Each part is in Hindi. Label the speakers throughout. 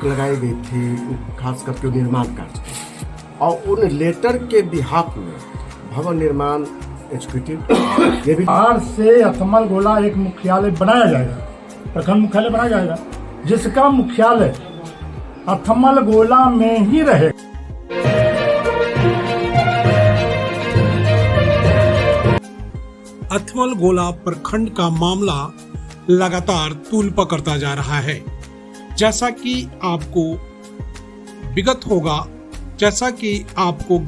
Speaker 1: रोक लगाई गई थी खास करके निर्माण कार्य पर, और उन लेटर के बिहाफ में भवन निर्माण एग्जीक्यूटिव ये भी
Speaker 2: बिहार से अथमल गोला एक मुख्यालय बनाया जाएगा, प्रखंड मुख्यालय बनाया जाएगा, जिसका मुख्यालय अथमल गोला में ही रहे।
Speaker 3: अथमल गोला प्रखंड का मामला लगातार तूल पकड़ता जा रहा है। जैसा कि आपको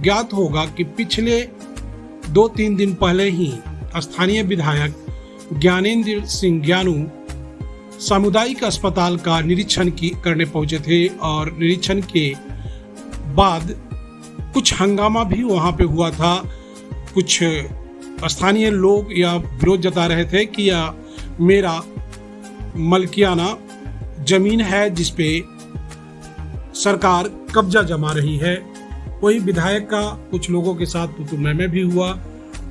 Speaker 3: ज्ञात होगा कि पिछले 2-3 दिन पहले ही स्थानीय विधायक ज्ञानेंद्र सिंह ज्ञानू सामुदायिक अस्पताल का निरीक्षण करने पहुंचे थे, और निरीक्षण के बाद कुछ हंगामा भी वहां पे हुआ था। कुछ स्थानीय लोग या विरोध जता रहे थे कि यह मेरा मलकियाना जमीन है जिसपे सरकार कब्जा जमा रही है। वही विधायक का कुछ लोगों के साथ तो मैं भी हुआ।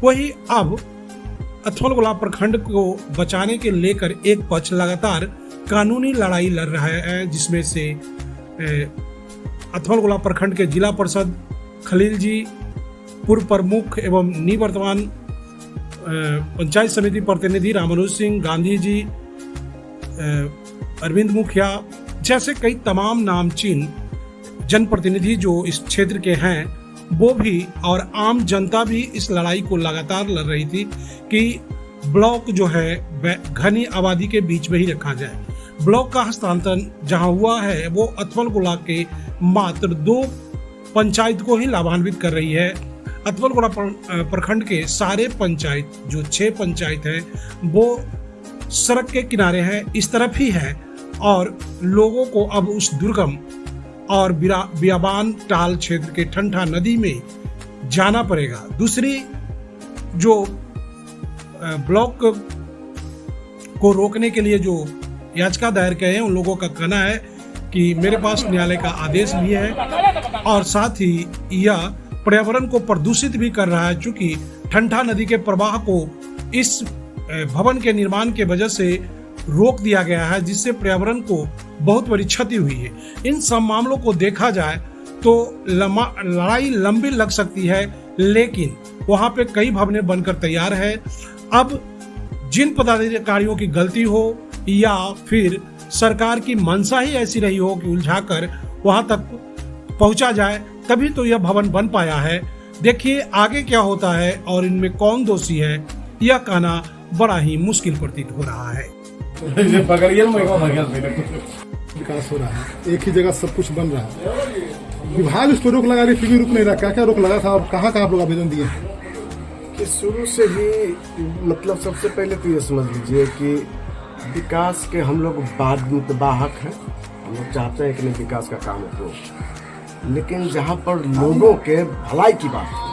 Speaker 3: वही अब अथमल गोला प्रखंड को बचाने के लेकर एक पक्ष लगातार कानूनी लड़ाई लड़ रहा है, जिसमें से अथमल गोला प्रखंड के जिला परिषद खलील जी, पूर्व प्रमुख एवं निवर्तमान पंचायत समिति प्रतिनिधि रामानुज सिंह, गांधी जी, अरविंद मुखिया जैसे कई तमाम नामचीन जनप्रतिनिधि जो इस क्षेत्र के हैं, वो भी और आम जनता भी इस लड़ाई को लगातार लड़ रही थी कि ब्लॉक जो है घनी आबादी के बीच में ही रखा जाए। ब्लॉक का हस्तांतरण जहां हुआ है वो अथमल गोला के मात्र 2 पंचायत को ही लाभान्वित कर रही है। अथमल गोला प्रखंड के सारे पंचायत जो 6 पंचायत हैं वो सड़क के किनारे हैं, इस तरफ ही है, और लोगों को अब उस दुर्गम और बियाबान टाल क्षेत्र के ठंठा नदी में जाना पड़ेगा। दूसरी जो ब्लॉक को रोकने के लिए जो याचिका दायर किए हैं, उन लोगों का कहना है कि मेरे पास न्यायालय का आदेश भी है और साथ ही यह पर्यावरण को प्रदूषित भी कर रहा है, चूंकि ठंठा नदी के प्रवाह को इस भवन के निर्माण के वजह से रोक दिया गया है, जिससे पर्यावरण को बहुत बड़ी क्षति हुई है। इन सब मामलों को देखा जाए तो लड़ाई लंबी लग सकती है, लेकिन वहां पे कई भवनें बनकर तैयार है। अब जिन पदाधिकारियों की गलती हो या फिर सरकार की मंशा ही ऐसी रही हो कि उलझाकर वहां तक पहुंचा जाए, तभी तो यह भवन बन पाया है। देखिए आगे क्या होता है और इनमें कौन दोषी है, यह कहना बड़ा ही मुश्किल प्रतीत हो रहा है।
Speaker 4: विकास हो रहा है, एक ही जगह सब कुछ बन रहा है। विभाग इस पर रोक लगा रही, फिर भी रुक नहीं रहा। क्या क्या रोक लगा था और कहाँ कहाँ आप लोग आवेदन दिए?
Speaker 1: कि शुरू से ही मतलब सबसे पहले तो ये समझ लीजिए कि विकास के हम लोग बाहक हैं। हम लोग चाहते हैं कि नहीं विकास का काम हो, लेकिन जहाँ पर लोगों के भलाई की बात है,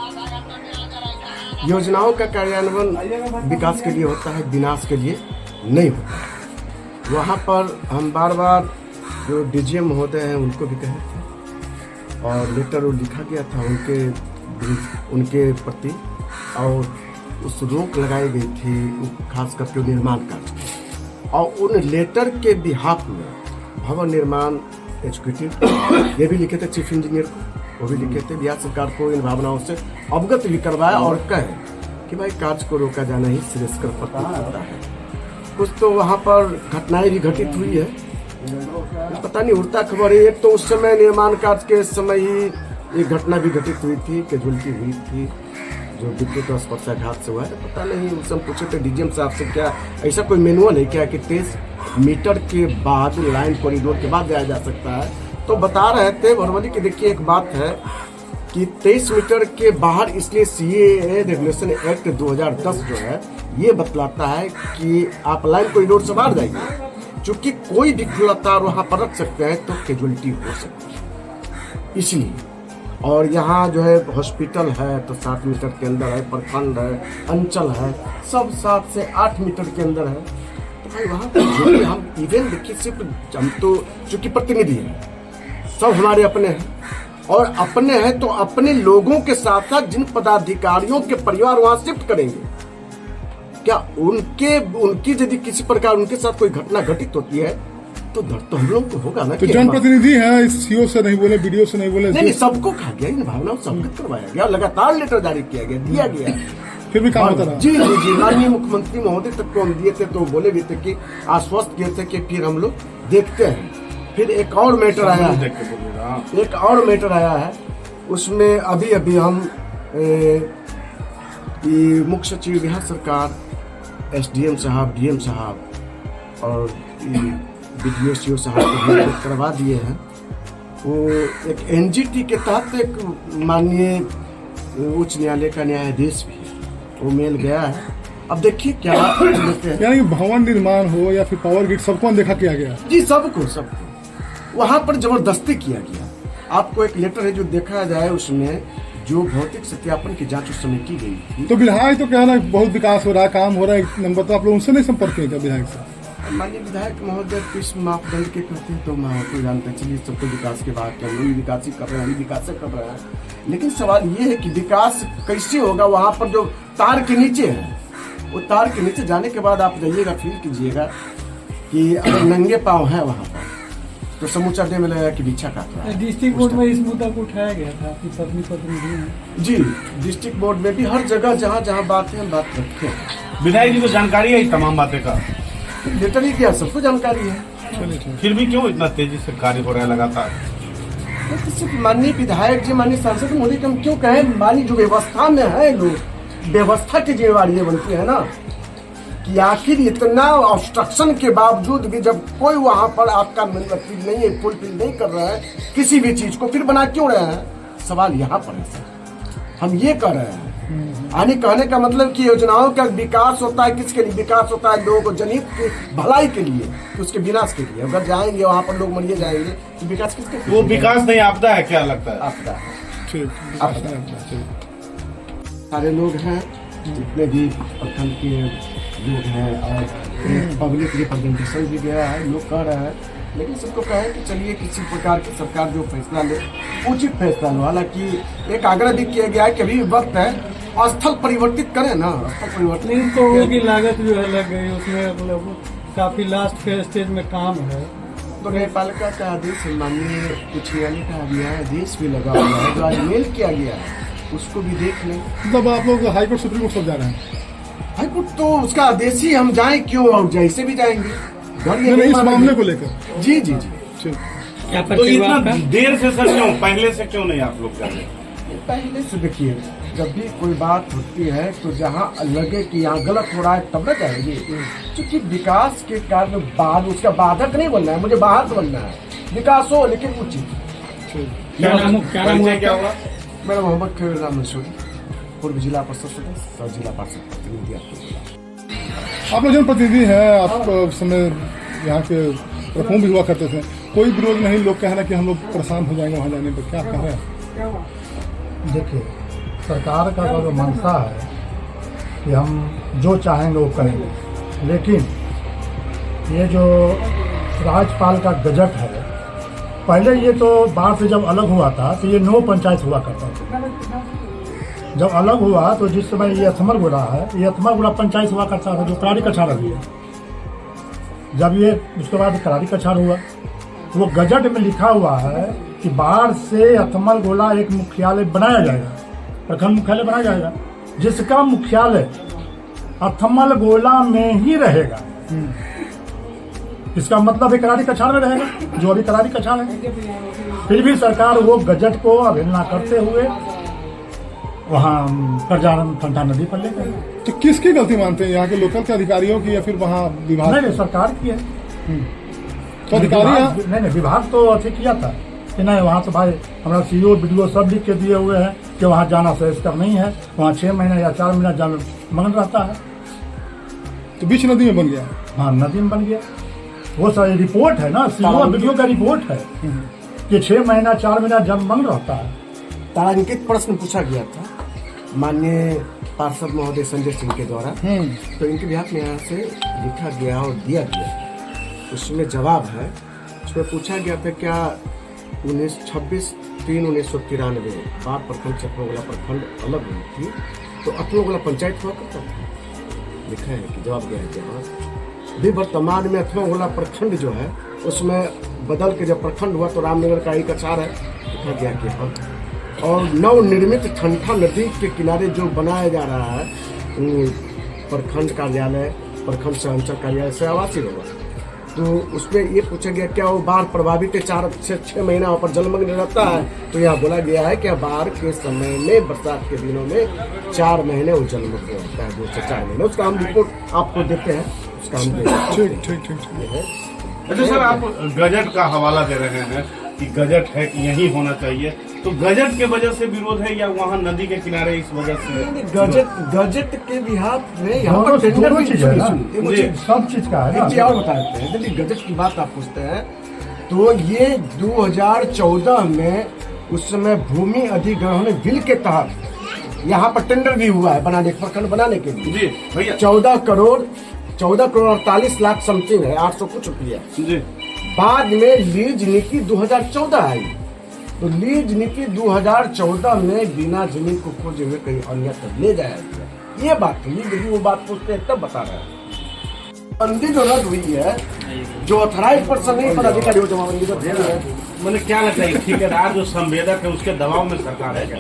Speaker 1: योजनाओं का कार्यान्वयन विकास के लिए होता है, विनाश के लिए नहीं होता। वहाँ पर हम बार बार जो डीजीएम महोदय हैं उनको भी कहे थे, और लेटर लिखा गया था उनके प्रति, और उस रोक लगाई गई थी खास करके निर्माण कार्य पर, और उन लेटर के बिहाफ में भवन निर्माण एग्जीक्यूटिव ये भी लिखे थे, चीफ इंजीनियर को वो भी लिखे थे, बिहार सरकार को इन भावनाओं से अवगत भी करवाया और कहे कि भाई कार्य को रोका जाना ही श्रेयस्कर प्रतीत होता है। कुछ तो वहाँ पर घटनाएं भी घटित हुई है, पता नहीं उड़ता खबर है। एक तो उस समय निर्माण कार्य के समय ही एक घटना भी घटित हुई थी, कैजुअल्टी हुई थी जो विद्युत स्पर्शाघात से हुआ है। पता नहीं उस समय पूछे थे डीजीएम साहब से, क्या ऐसा कोई मैनुअल है क्या कि 23 मीटर के बाद लाइन कॉरिडोर के बाद जाया जा सकता है? तो बता रहे थे भरवली की, देखिए एक बात है कि 23 मीटर के बाहर, इसलिए सीएए रेगुलेशन एक्ट 2010 जो है ये बतलाता है कि आप लाइन कॉरिडोर से बाहर जाइए, चूंकि कोई भी खुला तार वहां पर रख सकते हैं तो कैजुअल्टी हो सकती है इसलिए। और यहाँ जो है हॉस्पिटल है तो 7 मीटर के अंदर है, प्रखंड है, अंचल है, सब 7 से 8 मीटर के अंदर है। तो भाई वहाँ पर जो भी हम इवेंट देखिए, सिर्फ हम तो चूंकि प्रतिनिधि हैं, सब हमारे अपने हैं, और अपने हैं तो अपने लोगों के साथ साथ जिन पदाधिकारियों के परिवार वहां शिफ्ट करेंगे, क्या उनकी यदि किसी प्रकार उनके साथ कोई घटना घटित होती है तो दर्द तो हम लोग को होगा ना
Speaker 4: तो
Speaker 1: कि
Speaker 4: जनप्रतिनिधि हैं, इस सीओ से नहीं बोले, बीडीओ से नहीं बोले,
Speaker 1: नहीं सबको कहा गया, इन भावनाओं से अवगत करवाया गया, लगातार लेटर जारी किया गया, दिया गया।
Speaker 4: फिर भी काम होता रहा।
Speaker 1: जी जी जी, माननीय मुख्यमंत्री महोदय तक को हम दिए थे, तो बोले भी थे कि आश्वस्त किए थे कि फिर हम लोग देखते हैं। फिर एक और मैटर आया है, एक और मैटर आया है, उसमें अभी अभी हम मुख्य सचिव बिहार सरकार, एसडीएम साहब, डीएम साहब और बीडीओ सीओ साहब को भी करवा दिए हैं। वो एक एनजीटी के तहत एक माननीय उच्च न्यायालय का न्यायाधीश भी है, वो मेल गया है। अब देखिए क्या देते हैं।
Speaker 4: यानी भवन निर्माण हो या फिर पावर ग्रिड, सबको अनदेखा किया गया।
Speaker 1: जी सबको वहां पर जबरदस्ती किया गया। आपको एक लेटर है जो देखा जाए, उसमें जो भौतिक सत्यापन की जांच उस समय की गई थी।
Speaker 4: तो विधायक तो कहना बहुत विकास हो रहा है, काम हो रहा है, नंबर तो आप लोग उनसे नहीं संपर्क किए क्या विधायक से?
Speaker 1: माननीय विधायक महोदय किस मापदंड के करते हैं तो मैं आपको जानते हैं। चलिए सबको विकास की बात कर रहे हैं, विकास ही कर रहे हैं, विकास कर रहे हैं, लेकिन सवाल ये है कि विकास कैसे होगा? वहां पर जो तार के नीचे है, वो तार के नीचे जाने के बाद आप जाइएगा, फील कीजिएगा कि अगर नंगे पाँव है वहां पर तो समूचा डे में लगेगा कि बिछा काट रहा है।
Speaker 5: डिस्ट्रिक्ट बोर्ड में इस मुद्दा को उठाया गया था, आपकी पत्नी प्रतिनिधि ने।
Speaker 1: जी डिस्ट्रिक्ट बोर्ड में भी हर जगह जहाँ जहाँ बात है हम बात रखते हैं।
Speaker 6: विधायक जी को जानकारी है तमाम बातें का?
Speaker 1: लेटर ही किया, सबको जानकारी है।
Speaker 6: फिर भी क्यों इतना तेजी से कार्य हो रहा है लगातार?
Speaker 1: तो सिर्फ माननीय विधायक जी, माननीय सांसद मोदी को हम क्यों कहें? माननीय जो व्यवस्था में है लोग, व्यवस्था की जिम्मेवारी ये बनती है ना कि आखिर इतना ऑब्स्ट्रक्शन के बावजूद भी जब कोई वहां पर आपका मतलब नहीं है, फुलफिल नहीं कर रहा है किसी भी चीज को, फिर बना क्यों रहे हैं? सवाल यहाँ पर है सर। हम ये कर रहे हैं, यानी कहने का मतलब कि योजनाओं का विकास होता है, किसके लिए विकास होता है? लोगों को जनहित की भलाई के लिए, कि उसके विनाश के लिए। अगर जाएंगे वहां पर लोग मरिए जाएंगे तो विकास किसके लिए?
Speaker 6: वो विकास नहीं, आपदा है, क्या लगता है?
Speaker 1: आपदा है।
Speaker 4: ठीक।
Speaker 1: सारे लोग हैं जितने भी प्रखंड के लोग हैं, और पब्लिक रिप्रेजेंटेशन भी गया है, लोग कह रहे हैं, लेकिन सबको कहें कि चलिए किसी प्रकार की सरकार जो फैसला ले उचित फैसला लो। हालांकि एक आग्रह भी किया गया है कि अभी वक्त है, स्थल परिवर्तित करें ना, स्थल परिवर्तित।
Speaker 5: लेकिन करोड़ों की लागत जो है लग गई उसमें, मतलब काफी लास्ट स्टेज में काम है।
Speaker 1: तो न्यायपालिका का आदेश, माननीय उच्च न्यायालय का गया आदेश भी लगा हुआ है, जो आज मेल किया गया है, उसको भी देख लें।
Speaker 4: मतलब आप लोग हाईकोर्ट सुप्रीम कोर्ट सब जा रहे हैं?
Speaker 1: हाईकोर्ट तो उसका आदेश ही, हम जाए क्यों, और जैसे भी जाएंगे।
Speaker 4: नहीं, इस मामले को लेकर।
Speaker 1: जी जी जी।
Speaker 4: ठीक।
Speaker 6: तो इतना देर से सर क्यों, पहले से क्यों नहीं आप लोग जा रहे?
Speaker 1: पहले से देखिए, जब भी कोई बात होती है तो जहाँ लगे कि यहाँ गलत हो रहा है तब न जाएंगे, क्योंकि विकास के कारण बाद उसका बाधक नहीं बनना है, मुझे बाहर से बनना है। विकास हो लेकिन उचित।
Speaker 5: क्या नाम
Speaker 6: हुआ?
Speaker 1: मेरा मोहम्मद खैरुल्लाह मंसूरी, पूर्व जिला परिषद सदस्य और जिला पार्षद प्रतिनिधि।
Speaker 4: आप लोग जनप्रतिनिधि हैं, आप उस समय यहाँ के प्रमुख भी हुआ करते थे, कोई विरोध नहीं, लोग कह रहे हैं कि हम लोग परेशान हो जाएंगे वहाँ जाने पर, क्या कह रहे हैं?
Speaker 2: देखिए, सरकार का जो मंशा है कि हम जो चाहेंगे वो करेंगे, लेकिन ये जो राज्यपाल का गजट है, पहले ये तो बाढ़ से जब अलग हुआ था तो ये 9 पंचायत हुआ करता था। जब अलग हुआ तो जिस समय ये अथमलगोला है, ये अथमलगोला पंचायत हुआ करता था, जो करारी कछार भी है। जब ये उसके बाद करारी कछार हुआ, वो गजट में लिखा हुआ है कि बाढ़ से अथमलगोला एक मुख्यालय बनाया जाएगा, प्रखंड मुख्यालय बनाया जाएगा, जिसका मुख्यालय अथमलगोला में ही रहेगा। इसका मतलब करारी कछार में रहेगा, जो अभी करारी कछार है। फिर भी सरकार वो गजट को अवहेलना करते हुए वहाँ करजान ठंडा नदी पर ले गए।
Speaker 4: तो किसकी गलती मानते हैं, यहाँ के लोकल के अधिकारियों की या फिर वहाँ विभाग?
Speaker 2: नहीं, सरकार की है।
Speaker 4: तो अधिकारी
Speaker 2: नहीं, विभाग तो अथी किया था कि नहीं, वहाँ तो भाई हमारा सीओ बीडीओ सब लिख के दिए हुए हैं कि वहाँ जाना श्रेष्ठकर नहीं है, वहाँ 6 महीना या 4 महीना जाना मगन रहता है।
Speaker 4: तो बीच नदी में बन गया?
Speaker 2: हाँ, नदी में बन गया। वो सारी रिपोर्ट है ना, सीओ बीडीओ का रिपोर्ट है कि 6 महीना 4 महीना जलमग्न रहता है।
Speaker 1: तारांकित प्रश्न पूछा गया था माननीय पार्षद महोदय संजय सिंह के द्वारा, तो इनके बिहाफ में यहाँ से लिखा गया और दिया गया। उसमें जवाब है, उसमें पूछा गया था क्या 26/3/1993 बाढ़ प्रखंड से अथमलगोला प्रखंड अलग हुई थी तो अथमलगोला पंचायत हुआ करता था। लिखा है कि जवाब दिया है कि हाँ, भी वर्तमान में अथमलगोला प्रखंड जो है उसमें बदल के जब प्रखंड हुआ तो रामनगर का एक आचार है, लिखा गया कि हम और नवनिर्मित ठंठा नदी के किनारे जो बनाया जा रहा है प्रखंड कार्यालय, प्रखंड से अंचल कार्यालय से आवासीय होगा, तो उसमें ये पूछा गया क्या वो बाढ़ प्रभावित 4 से 6 महीना वहाँ पर जलमग्न रहता है। तो यहाँ बोला गया है कि बाढ़ के समय में बरसात के दिनों में 4 महीने वो जलमग्न रहता है, 2 से 4 महीने। उसका हम रिपोर्ट आपको देते हैं, उसका हम देते हैं।
Speaker 4: ठीक
Speaker 6: अच्छा सर, आप गजट का हवाला दे रहे हैं कि गजट है कि यही होना चाहिए, तो गजट के वजह से विरोध है या वहाँ नदी के किनारे इस वजह से?
Speaker 1: गजट के बिहार में यहाँ पर टेंडर
Speaker 2: दोनों
Speaker 1: भी
Speaker 2: चीज है ना,
Speaker 6: जी।
Speaker 2: सब चीज का है
Speaker 1: एक चीज
Speaker 2: ना।
Speaker 1: और बता देते हैं, यदि गजट की बात आप पूछते हैं तो ये 2014 में उस समय भूमि अधिग्रहण बिल के तहत यहाँ पर टेंडर भी हुआ है बनाने, प्रखंड बनाने के लिए।
Speaker 6: जी भैया,
Speaker 1: 14 करोड़ 48 लाख समथिंग है, 800 कुछ रुपया।
Speaker 6: जी
Speaker 1: बाद में लीज नीति 2014 आई, तो लीज नीति 2014 में बिना जमीन को खोजे हुए कहीं अन्यत्र ले जाया गया। ये बात हुई, यदि वो बात पूछते हैं तब बता रहे हैं। बंदी जो रद्द हुई है, जो ऑथराइज पर्सन नहीं पर अधिकारी हो जमाबंदी रद्द हुई है।
Speaker 6: मैंने क्या लगता है ठेकेदार जो संवेदक है उसके दबाव में सरकार है क्या?